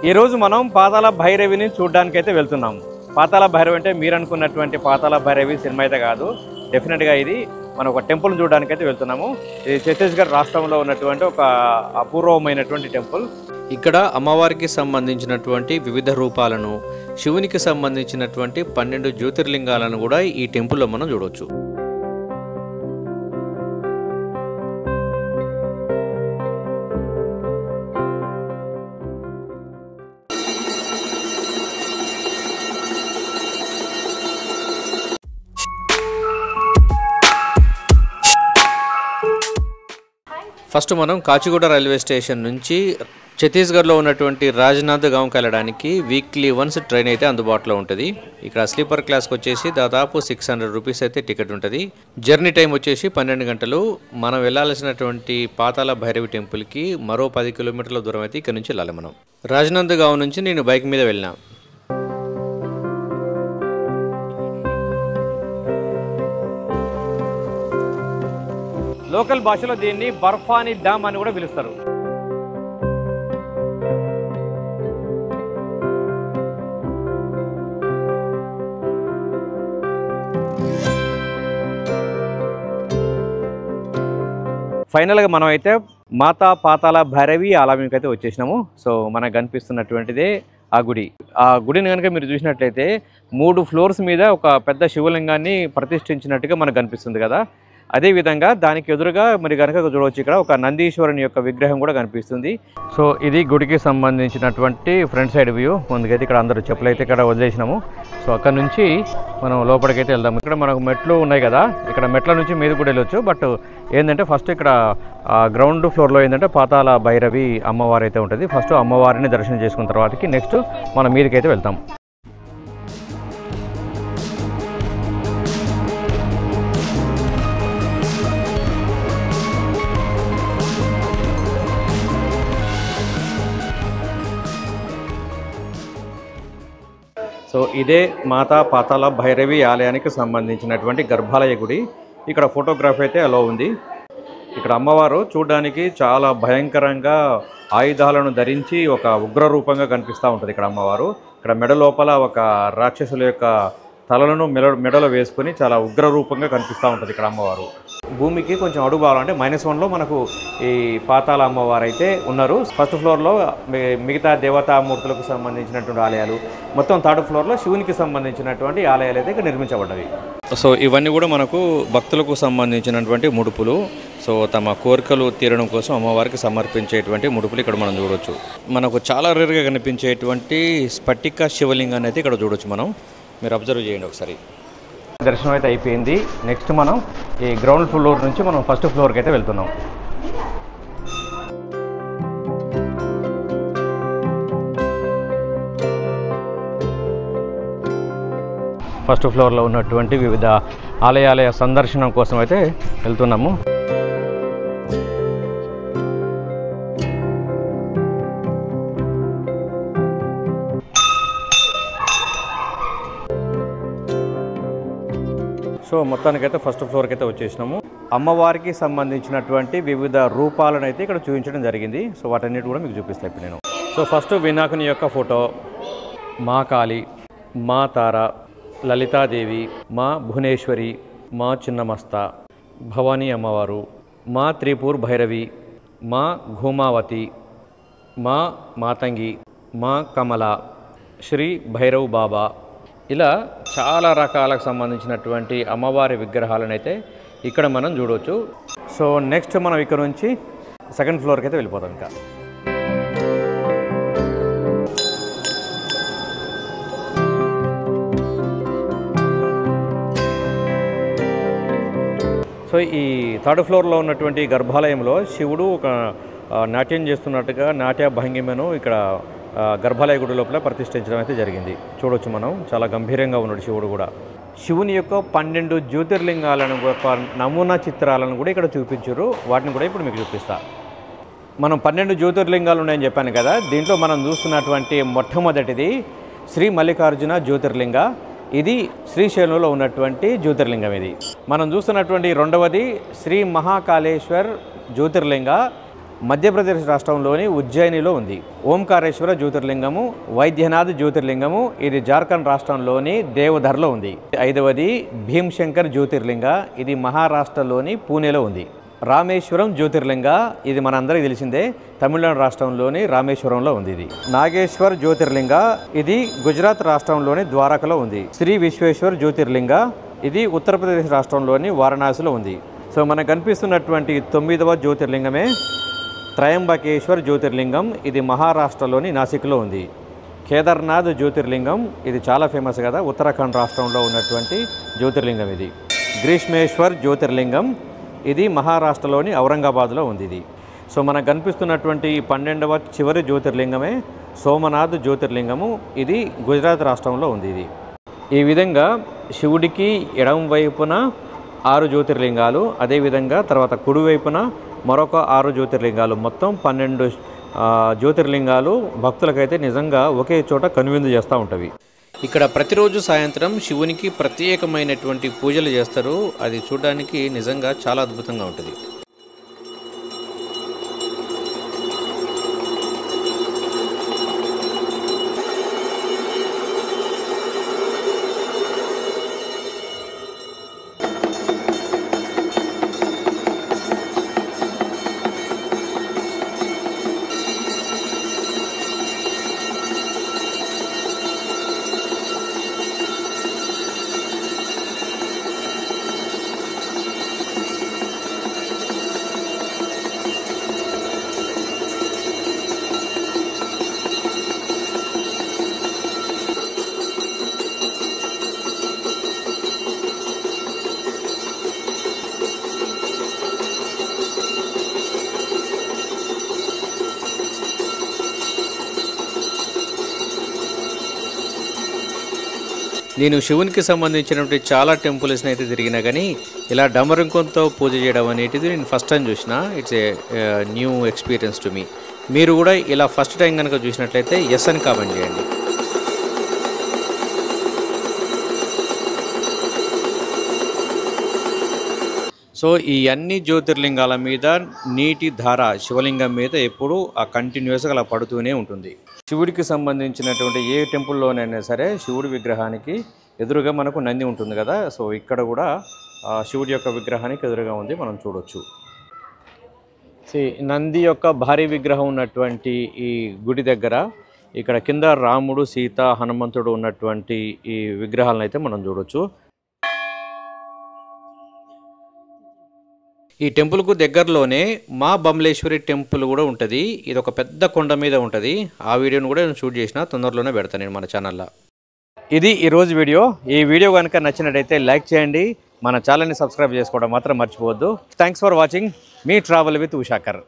ఈరోజు మనం పాతాళ భైరవిని చూడడానికి అయితే వెళ్తున్నాము. పాతాళ భైరవి అంటే మీరు అనుకున్నటువంటి పాతాళ భైరవి సినిమా అయితే కాదు. డెఫినెట్గా ఇది మనం ఒక టెంపుల్ చూడడానికి అయితే వెళ్తున్నాము. ఇది ఛత్తీస్గఢ్ రాష్ట్రంలో ఉన్నటువంటి ఒక అపూర్వమైనటువంటి టెంపుల్. ఇక్కడ అమ్మవారికి సంబంధించినటువంటి వివిధ రూపాలను, శివునికి సంబంధించినటువంటి 12 జ్యోతిర్లింగాలను కూడా ఈ టెంపుల్లో మనం చూడవచ్చు. ఫస్ట్ మనం కాచిగూడ రైల్వే స్టేషన్ నుంచి ఛత్తీస్గఢ్లో ఉన్నటువంటి రాజ్నాథ్ గాంకి వెళ్ళడానికి వీక్లీ వన్స్ ట్రైన్ అయితే అందుబాటులో ఉంటుంది. ఇక్కడ స్లీపర్ క్లాస్కి వచ్చేసి దాదాపు 600 రూపీస్ అయితే టికెట్ ఉంటుంది. జర్నీ టైం వచ్చేసి 12 గంటలు. మనం వెళ్ళాల్సినటువంటి పాతాళ భైరవి టెంపుల్కి మరో 10 కిలోమీటర్ల దూరం అయితే ఇక్కడ నుంచి వెళ్ళాలి. మనం రాజ్నాథ్ గావ్ నుంచి నేను బైక్ మీద వెళ్ళినా. లోకల్ భాషలో దీన్ని బర్ఫానీ డ్యామ్ అని కూడా పిలుస్తారు. ఫైనల్గా మనం అయితే మాతా పాతాళ భైరవి ఆలయంకి అయితే వచ్చేసినాము. సో మనకు కనిపిస్తున్నటువంటిదే ఆ గుడి. ఆ గుడిని కనుక మీరు చూసినట్లయితే 3 ఫ్లోర్స్ మీద ఒక పెద్ద శివలింగాన్ని ప్రతిష్ఠించినట్టుగా మనకు కనిపిస్తుంది కదా. అదేవిధంగా దానికి ఎదురుగా మరి కనుక చూడవచ్చు, ఇక్కడ ఒక నందీశ్వరుని యొక్క విగ్రహం కూడా కనిపిస్తుంది. సో ఇది గుడికి సంబంధించినటువంటి ఫ్రంట్ సైడ్ వ్యూ. ముందుకైతే ఇక్కడ అందరూ చెప్పులు అయితే ఇక్కడ వదిలేసినాము. సో అక్కడ నుంచి మనం లోపలికైతే వెళ్దాము. ఇక్కడ మనకు మెట్లు ఉన్నాయి కదా, ఇక్కడ మెట్ల నుంచి మీద కూడా వెళ్ళొచ్చు. బట్ ఏంటంటే ఫస్ట్ ఇక్కడ గ్రౌండ్ ఫ్లోర్లో ఏంటంటే పాతాళ భైరవి అమ్మవారు అయితే ఉంటుంది. ఫస్ట్ అమ్మవారిని దర్శనం చేసుకున్న తర్వాతకి నెక్స్ట్ మనం మీదకైతే వెళ్తాం. సో ఇదే మాతా పాతాళ భైరవి ఆలయానికి సంబంధించినటువంటి గర్భాలయ గుడి. ఇక్కడ ఫోటోగ్రఫీ అయితే అలా ఉంది. ఇక్కడ అమ్మవారు చూడడానికి చాలా భయంకరంగా ఆయుధాలను ధరించి ఒక ఉగ్ర రూపంగా కనిపిస్తూ ఉంటుంది. ఇక్కడ అమ్మవారు ఇక్కడ మెడ లోపల ఒక రాక్షసుల యొక్క తలలను మెడలో వేసుకొని చాలా ఉగ్ర రూపంగా కనిపిస్తూ ఉంటుంది ఇక్కడ అమ్మవారు. భూమికి కొంచెం అడుగు భాగాలంటే -1లో మనకు ఈ పాతాళ అమ్మవారు అయితే ఉన్నారు. ఫస్ట్ ఫ్లోర్లో మిగతా దేవతామూర్తులకు సంబంధించినటువంటి ఆలయాలు, మొత్తం 3rd ఫ్లోర్లో శివునికి సంబంధించినటువంటి ఆలయాలు అయితే ఇక్కడ నిర్మించబడ్డవి. సో ఇవన్నీ కూడా మనకు భక్తులకు సంబంధించినటువంటి ముడుపులు. సో తమ కోరికలు తీరడం కోసం అమ్మవారికి సమర్పించేటువంటి ముడుపులు ఇక్కడ మనం చూడవచ్చు. మనకు చాలా రేర్గా కనిపించేటువంటి స్ఫటిక శివలింగాన్ని అయితే ఇక్కడ చూడవచ్చు. మనం మీరు అబ్జర్వ్ చేయండి ఒకసారి. దర్శనం అయితే అయిపోయింది. నెక్స్ట్ మనం ఈ గ్రౌండ్ ఫ్లోర్ నుంచి మనం ఫస్ట్ ఫ్లోర్కి అయితే వెళ్తున్నాం. ఫస్ట్ ఫ్లోర్లో ఉన్నటువంటి వివిధ ఆలయాల సందర్శనం కోసం అయితే వెళ్తున్నాము. సో మొత్తానికైతే ఫస్ట్ ఫ్లోర్కి అయితే వచ్చేసినాము. అమ్మవారికి సంబంధించినటువంటి వివిధ రూపాలను అయితే ఇక్కడ చూపించడం జరిగింది. సో వాటన్నిటి కూడా మీకు చూపిస్తాను ఇప్పుడు నేను. సో ఫస్ట్ వినాయకుని యొక్క ఫోటో, మా కాళి, మా తార, లలితాదేవి, మా భువనేశ్వరి, మా చిన్నమస్త, భవానీ అమ్మవారు, మా త్రిపూర్ భైరవి, మా ఘూమావతి, మా మాతంగి, మా కమల, శ్రీ భైరవ్ బాబా, ఇలా చాలా రకాలకు సంబంధించినటువంటి అమ్మవారి విగ్రహాలను అయితే ఇక్కడ మనం చూడవచ్చు. సో నెక్స్ట్ మనం ఇక్కడ నుంచి 2nd ఫ్లోర్కి అయితే వెళ్ళిపోతాం. ఇంకా సో ఈ 3rd ఫ్లోర్లో ఉన్నటువంటి గర్భాలయంలో శివుడు ఒక నాట్యం చేస్తున్నట్టుగా నాట్య భంగిమను ఇక్కడ గర్భాలయ గుడి లోపల ప్రతిష్ఠించడం అయితే జరిగింది. చూడవచ్చు మనం, చాలా గంభీరంగా ఉన్నాడు శివుడు కూడా. శివుని యొక్క 12 జ్యోతిర్లింగాలను ఒక నమూనా చిత్రాలను కూడా ఇక్కడ చూపించారు. వాటిని కూడా ఇప్పుడు మీకు చూపిస్తా. మనం 12 జ్యోతిర్లింగాలు ఉన్నాయని చెప్పాను కదా. దీంట్లో మనం చూస్తున్నటువంటి మొట్టమొదటిది శ్రీ మల్లికార్జున జ్యోతిర్లింగ. ఇది శ్రీశైలంలో ఉన్నటువంటి జ్యోతిర్లింగం. ఇది మనం చూస్తున్నటువంటి రెండవది శ్రీ మహాకాళేశ్వర్ జ్యోతిర్లింగ. మధ్యప్రదేశ్ రాష్ట్రంలోని ఉజ్జయినిలో ఉంది. ఓంకారేశ్వర జ్యోతిర్లింగము, వైద్యనాథ్ జ్యోతిర్లింగము ఇది జార్ఖండ్ రాష్ట్రంలోని దేవధర్లో ఉంది. 5వది భీమ్శంకర్ జ్యోతిర్లింగ ఇది మహారాష్ట్రలోని పూణేలో ఉంది. రామేశ్వరం జ్యోతిర్లింగ ఇది మనందరికీ తెలిసిందే, తమిళనాడు రాష్ట్రంలోని రామేశ్వరంలో ఉంది. ఇది నాగేశ్వర్ జ్యోతిర్లింగ ఇది గుజరాత్ రాష్ట్రంలోని ద్వారకలో ఉంది. శ్రీ విశ్వేశ్వర్ జ్యోతిర్లింగ ఇది ఉత్తరప్రదేశ్ రాష్ట్రంలోని వారణాసిలో ఉంది. సో మనకు కనిపిస్తున్నటువంటి 9వ జ్యోతిర్లింగమే త్రయంబకేశ్వర్ జ్యోతిర్లింగం ఇది మహారాష్ట్రలోని నాసిక్లో ఉంది. కేదార్నాథ్ జ్యోతిర్లింగం ఇది చాలా ఫేమస్ కదా, ఉత్తరాఖండ్ రాష్ట్రంలో ఉన్నటువంటి జ్యోతిర్లింగం ఇది. గ్రీష్మేశ్వర్ జ్యోతిర్లింగం ఇది మహారాష్ట్రలోని ఔరంగాబాద్లో ఉంది. ఇది సో మనకు కనిపిస్తున్నటువంటి 12వ చివరి జ్యోతిర్లింగమే సోమనాథ్ జ్యోతిర్లింగము ఇది గుజరాత్ రాష్ట్రంలో ఉంది. ఇది ఈ విధంగా శివుడికి ఎడమ వైపున 6 జ్యోతిర్లింగాలు, అదేవిధంగా తర్వాత కుడివైపున మరొక 6 జ్యోతిర్లింగాలు, మొత్తం 12 జ్యోతిర్లింగాలు భక్తులకైతే నిజంగా ఒకే చోట కనువిందు చేస్తూ ఉంటవి. ఇక్కడ ప్రతిరోజు సాయంత్రం శివునికి ప్రత్యేకమైనటువంటి పూజలు చేస్తారు. అది చూడడానికి నిజంగా చాలా అద్భుతంగా ఉంటుంది. నేను శివునికి సంబంధించినటువంటి చాలా టెంపుల్స్ని అయితే తిరిగినా కానీ ఇలా డమరుకంతో పూజ చేయడం అనేది నేను ఫస్ట్ టైం చూసిన. It's a new experience to me. మీరు కూడా ఇలా ఫస్ట్ టైం కనుక చూసినట్లయితే ఎస్ అని కామెంట్ చేయండి. సో ఈ అన్ని జ్యోతిర్లింగాల మీద నీటి ధార శివలింగం మీద ఎప్పుడూ కంటిన్యూస్గా అలా పడుతూనే ఉంటుంది. శివుడికి సంబంధించినటువంటి ఏ టెంపుల్లోనైనా సరే శివుడి విగ్రహానికి ఎదురుగా మనకు నంది ఉంటుంది కదా, సో ఇక్కడ కూడా శివుడి యొక్క విగ్రహానికి ఎదురుగా ఉంది, మనం చూడొచ్చు. నంది యొక్క భారీ విగ్రహం ఉన్నటువంటి ఈ గుడి దగ్గర ఇక్కడ కింద రాముడు, సీత, హనుమంతుడు ఉన్నటువంటి ఈ విగ్రహాలను అయితే మనం చూడొచ్చు. ఈ టెంపుల్కు దగ్గరలోనే మా బమలేశ్వరి టెంపుల్ కూడా ఉంటుంది. ఇది ఒక పెద్ద కొండ మీద ఉంటుంది. ఆ వీడియోను కూడా నేను షూట్ చేసిన, తొందరలోనే పెడతాను నేను మన ఛానల్లో. ఇది ఈరోజు వీడియో. ఈ వీడియో కనుక నచ్చినట్టయితే లైక్ చేయండి, మన ఛానల్ని సబ్స్క్రైబ్ చేసుకోవడం మాత్రం మర్చిపోవద్దు. Thanks for watching. మీ ట్రావెల్ విత్ ఉషాకర్.